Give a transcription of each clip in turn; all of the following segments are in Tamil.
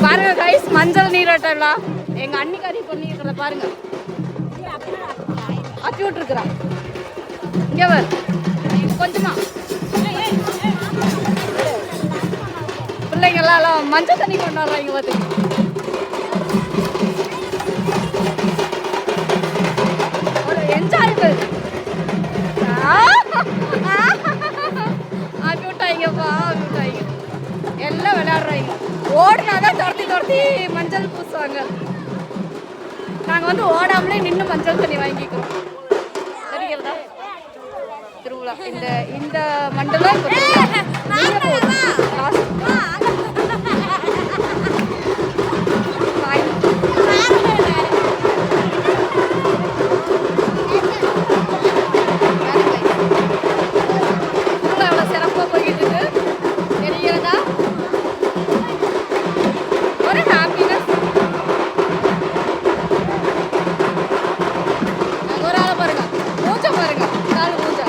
பாருங்க கைஸ், மஞ்சள் நீராட்டம்லாம் எங்க அன்னிக்காரி பண்ணிக்கிறத பாருங்க. அத்தி விட்டுருக்குறா இங்க வர் கொஞ்சமா. பிள்ளைங்க எல்லாம் மஞ்சள் தண்ணி கொண்டாடுறாங்க பார்த்து. ஒரு என்ஜாய்மெண்ட். அப்பி விட்டாங்கப்பா, அப்பி விட்டாங்க. எல்லாம் விளையாடுறாங்க. ஓடினாதான் துரத்தி துரத்தி மஞ்சள் பூசுவாங்க. நாங்கள் வந்து ஓடாமலே நின்று மஞ்சள் தண்ணி வாங்கிக்கிறோம். தெரிகிறதா? திருவிழா இந்த மண்டலம் சிறப்பாக போய்கிட்டு இருக்கு. தெரிகிறதா? ஒரு ஹாப்பினஸ். ஒரு ஆளை பாருங்க, மூச்சை பாருங்க, காலு மூச்சை.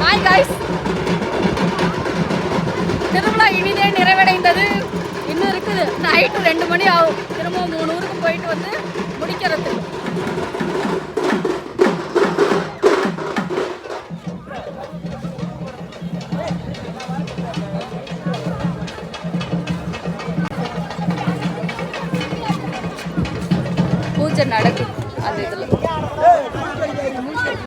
ஹாய் காய்ஸ், திருவிழா இனிதே நிறைவடைந்தது. இன்னும் இருக்குது, நைட்டு 2 மணி ஆகும். திரும்ப 3 ஊருக்கு போயிட்டு வந்து முடிக்கிறது. பூஜை நடக்குது அந்த இதில்.